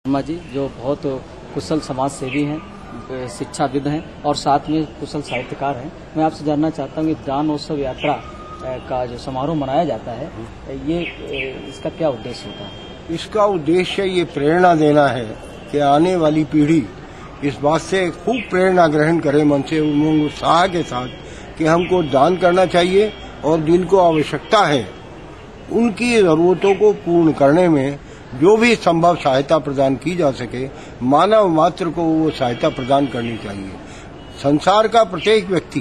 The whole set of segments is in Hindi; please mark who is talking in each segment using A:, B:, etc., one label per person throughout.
A: शर्मा जी जो बहुत कुशल समाज सेवी हैं, शिक्षाविद हैं और साथ में कुशल साहित्यकार हैं। मैं आपसे जानना चाहता हूँ कि दानोत्सव यात्रा का जो समारोह मनाया जाता है, ये इसका क्या उद्देश्य होता है?
B: इसका उद्देश्य ये प्रेरणा देना है कि आने वाली पीढ़ी इस बात से खूब प्रेरणा ग्रहण करे, मन से उमंग उत्साह के साथ कि हमको दान करना चाहिए और जिनको आवश्यकता है उनकी जरूरतों को पूर्ण करने में जो भी संभव सहायता प्रदान की जा सके, मानव मात्र को वो सहायता प्रदान करनी चाहिए। संसार का प्रत्येक व्यक्ति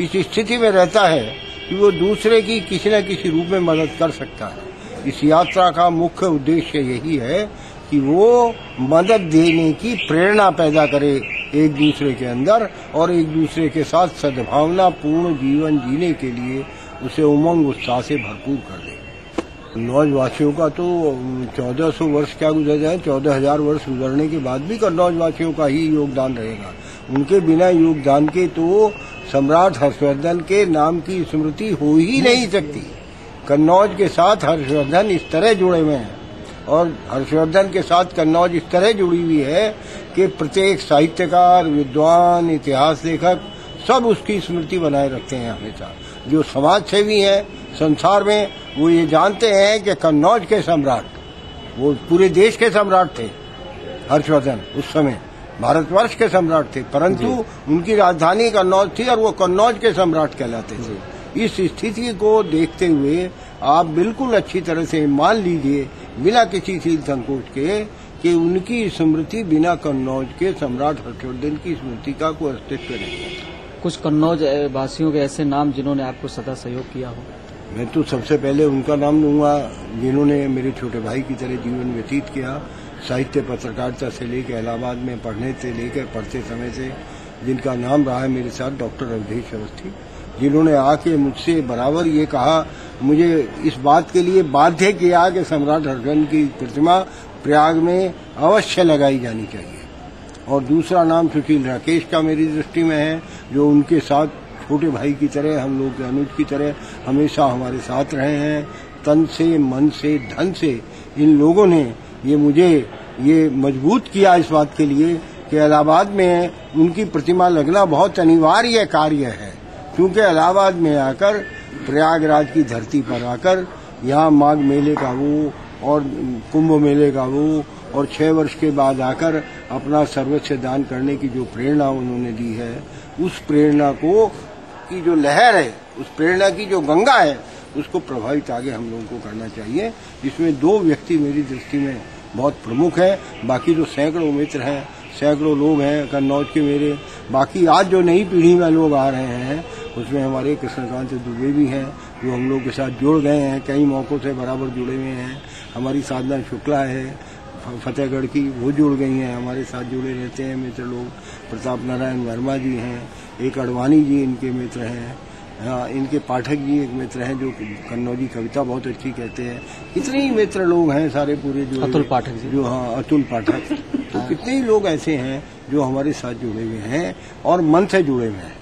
B: इस स्थिति में रहता है कि वो दूसरे की किसी न किसी रूप में मदद कर सकता है। इस यात्रा का मुख्य उद्देश्य यही है कि वो मदद देने की प्रेरणा पैदा करे एक दूसरे के अंदर और एक दूसरे के साथ सद्भावना पूर्ण जीवन जीने के लिए उसे उमंग उत्साह से भरपूर कर दे। कन्नौज वासियों का तो 1400 वर्ष क्या गुजर जाए, 14,000 वर्ष गुजरने के बाद भी कन्नौज वासियों का ही योगदान रहेगा। उनके बिना योगदान के तो सम्राट हर्षवर्धन के नाम की स्मृति हो ही नहीं सकती। कन्नौज के साथ हर्षवर्धन इस तरह जुड़े हुए हैं और हर्षवर्धन के साथ कन्नौज इस तरह जुड़ी हुई है कि प्रत्येक साहित्यकार, विद्वान, इतिहास लेखक सब उसकी स्मृति बनाए रखते हैं हमेशा। जो समाज सेवी हैं संसार में वो ये जानते हैं कि कन्नौज के सम्राट, वो पूरे देश के सम्राट थे। हर्षवर्धन उस समय भारतवर्ष के सम्राट थे, परंतु उनकी राजधानी कन्नौज थी और वो कन्नौज के सम्राट कहलाते थे। इस स्थिति को देखते हुए आप बिल्कुल अच्छी तरह से मान लीजिए बिना किसी सील संकोच के कि उनकी स्मृति बिना कन्नौज के सम्राट हर्षवर्धन की स्मृति का कोई अस्तित्व नहीं है।
A: कुछ कन्नौज वासियों के ऐसे नाम जिन्होंने आपको सदा सहयोग किया हो?
B: मैं तो सबसे पहले उनका नाम लूंगा जिन्होंने मेरे छोटे भाई की तरह जीवन व्यतीत किया। साहित्य पत्रकारिता से लेकर इलाहाबाद में पढ़ने से लेकर पढ़ते समय से जिनका नाम रहा है मेरे साथ, डॉक्टर अवधेश अवस्थी, जिन्होंने आके मुझसे बराबर ये कहा, मुझे इस बात के लिए बाध्य किया कि सम्राट हर्षवर्धन की प्रतिमा प्रयाग में अवश्य लगाई जानी चाहिए। और दूसरा नाम सुशील राकेश का मेरी दृष्टि में है, जो उनके साथ छोटे भाई की तरह, हम लोग के अनुज की तरह हमेशा हमारे साथ रहे हैं। तन से, मन से, धन से इन लोगों ने मुझे ये मजबूत किया इस बात के लिए कि इलाहाबाद में उनकी प्रतिमा लगना बहुत अनिवार्य कार्य है, क्योंकि इलाहाबाद में आकर, प्रयागराज की धरती पर आकर यहाँ माघ मेले का वो और कुंभ मेले का वो और 6 वर्ष के बाद आकर अपना सर्वस्व दान करने की जो प्रेरणा उन्होंने दी है, उस प्रेरणा को की जो लहर है, उस प्रेरणा की जो गंगा है, उसको प्रभावित आगे हम लोगों को करना चाहिए। इसमें 2 व्यक्ति मेरी दृष्टि में बहुत प्रमुख हैं। बाकी तो सैकड़ों मित्र हैं, सैकड़ों लोग हैं कन्नौज के मेरे। बाकी आज जो नई पीढ़ी में लोग आ रहे हैं उसमें हमारे कृष्णकांत दुबे भी हैं जो हम लोग के साथ जुड़ गए हैं, कई मौकों से बराबर जुड़े हुए हैं। हमारी साधना शुक्ला है फतेहगढ़ की, वो जुड़ गई हैं, हमारे साथ जुड़े रहते हैं मित्र लोग। प्रताप नारायण वर्मा जी हैं, एक अडवाणी जी इनके मित्र हैं, हाँ, इनके पाठक जी एक मित्र हैं जो कन्नौजी कविता बहुत अच्छी कहते हैं। कितने ही मित्र लोग हैं सारे पूरे जो
A: अतुल पाठक जी,
B: जो हाँ अतुल पाठक तो कितने ही लोग ऐसे हैं जो हमारे साथ जुड़े हुए हैं और मन से जुड़े हुए हैं।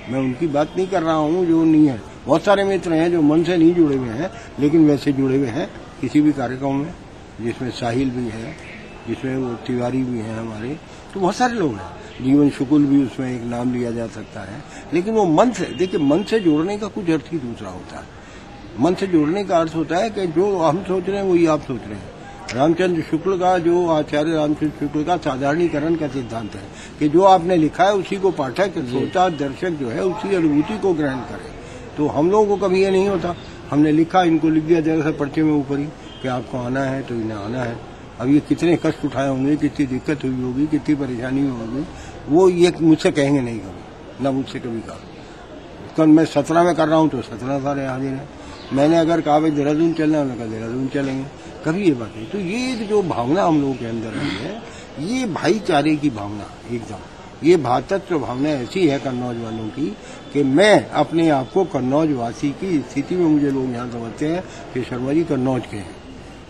B: मैं उनकी बात नहीं कर रहा हूँ जो नहीं है, बहुत सारे मित्र हैं जो मन से नहीं जुड़े हुए हैं लेकिन वैसे जुड़े हुए हैं किसी भी कार्यक्रम में, जिसमें साहिल भी है, जिसमें वो तिवारी भी हैं हमारे, तो बहुत सारे लोग हैं। जीवन शुक्ल भी उसमें एक नाम लिया जा सकता है। लेकिन वो मन से, देखिए, मन से जोड़ने का कुछ अर्थ ही दूसरा होता है। मन से जोड़ने का अर्थ होता है कि जो हम सोच रहे हैं वही आप सोच रहे हैं। रामचंद्र शुक्ल का, जो आचार्य रामचंद्र शुक्ल का साधारणीकरण का सिद्धांत है कि जो आपने लिखा है उसी को पाठक, श्रोता, दर्शक जो है उसी अनुभूति को ग्रहण करे। तो हम लोगों को कभी ये नहीं होता, हमने लिखा, इनको लिख दिया जरा सा पर्चे में ऊपर ही कि आपको आना है तो इन्हें आना है। अब ये कितने कष्ट उठाए होंगे, कितनी दिक्कत हुई होगी, कितनी परेशानी होगी, वो ये मुझसे कहेंगे नहीं कभी, ना मुझसे कभी कहा। कल मैं 17 में कर रहा हूँ तो 17 सारे हाजिर हैं। मैंने अगर कहा भाई देहरादून चलना है, उन्होंने कहा देहरादून चलेंगे, कभी ये बात नहीं। तो ये एक जो भावना हम लोगों के अंदर आई है, ये भाईचारे की भावना, एकदम ये भातृत्व भावना ऐसी है कन्नौज वालों की कि मैं अपने आप को कन्नौज वासी की स्थिति में, मुझे लोग यहाँ समझते हैं कि शर्मा जी कन्नौज के हैं,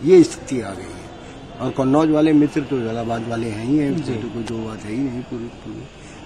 B: ये स्थिति आ गई है। और कन्नौज वाले मित्र तो इलाहाबाद वाले हैं ही हैं, उससे तो कोई दो बात है ही नहीं पूरी।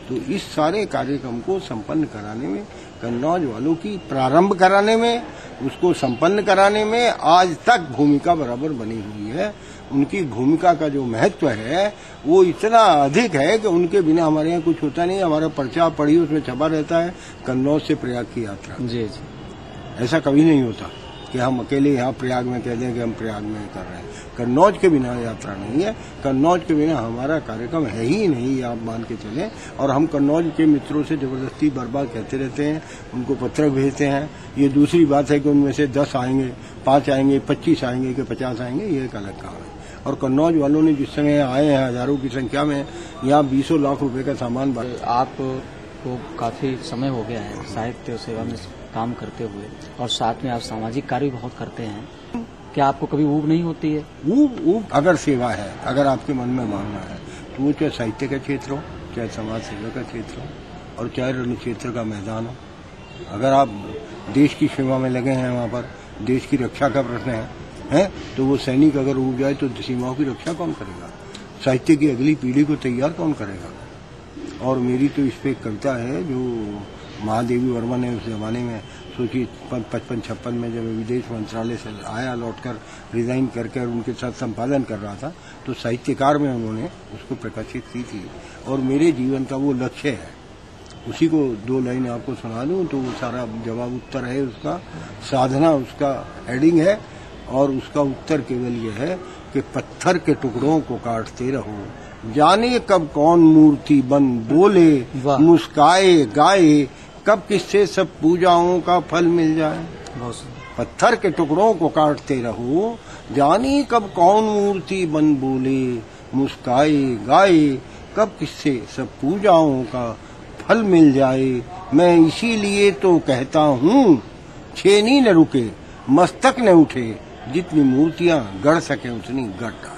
B: तो इस सारे कार्यक्रम को संपन्न कराने में, कन्नौज वालों की प्रारंभ कराने में, उसको संपन्न कराने में आज तक भूमिका बराबर बनी हुई है। उनकी भूमिका का जो महत्व है वो इतना अधिक है कि उनके बिना हमारे यहाँ कुछ होता नहीं। हमारा पर्चा पढ़ी उसमें छपा रहता है कन्नौज से प्रयाग की यात्रा।
A: जी जी।
B: ऐसा कभी नहीं होता कि हम अकेले यहाँ प्रयाग में कह दें कि हम प्रयाग में कर रहे हैं। कन्नौज के बिना यात्रा नहीं है, कन्नौज के बिना हमारा कार्यक्रम है ही नहीं, आप मान के चलें। और हम कन्नौज के मित्रों से जबरदस्ती बार कहते रहते हैं, उनको पत्र भेजते हैं। ये दूसरी बात है कि उनमें से 10 आएंगे, 5 आएंगे, 25 आएंगे कि 50 आएंगे, ये एक अलग काम है। और कन्नौज वालों ने जिस समय आए हैं हजारों की संख्या में, यहाँ 20 लाख रुपए का सामान
A: आपको काफी समय हो गया है साहित्य सेवा में काम करते हुए, और साथ में आप सामाजिक कार्य भी बहुत करते हैं। क्या आपको कभी ऊब नहीं होती है?
B: ऊब अगर सेवा है, अगर आपके मन में मांगना है, तो वो चाहे साहित्य का क्षेत्र हो, चाहे समाज सेवा का क्षेत्र हो, और चाहे रण क्षेत्र का मैदान हो। अगर आप देश की सेवा में लगे हैं, वहाँ पर देश की रक्षा का प्रश्न है तो वो सैनिक अगर ऊब जाए तो सीमाओं की रक्षा कौन करेगा? साहित्य की अगली पीढ़ी को तैयार कौन करेगा? और मेरी तो इस पे एक कविता है जो महादेवी वर्मा ने उस जमाने में सोची 55-56 में, जब विदेश मंत्रालय से आया लौटकर रिजाइन करके और उनके साथ संपादन कर रहा था, तो साहित्यकार में उन्होंने उसको प्रकाशित की थी। और मेरे जीवन का वो लक्ष्य है, उसी को 2 लाइन आपको सुना दूं तो वो सारा जवाब उत्तर है उसका। साधना उसका हेडिंग है और उसका उत्तर केवल ये है कि पत्थर के टुकड़ों को काटते रहो, जाने कब कौन मूर्ति बन बोले, मुस्काए गाए, कब किससे सब पूजाओं का फल मिल जाए। पत्थर के टुकड़ों को काटते रहो, जाने कब कौन मूर्ति बन बोले, मुस्काए गाए, कब किससे सब पूजाओं का फल मिल जाए। मैं इसीलिए तो कहता हूँ, छेनी न रुके, मस्तक न उठे, जितनी मूर्तियां गढ़ सके उतनी गढ़।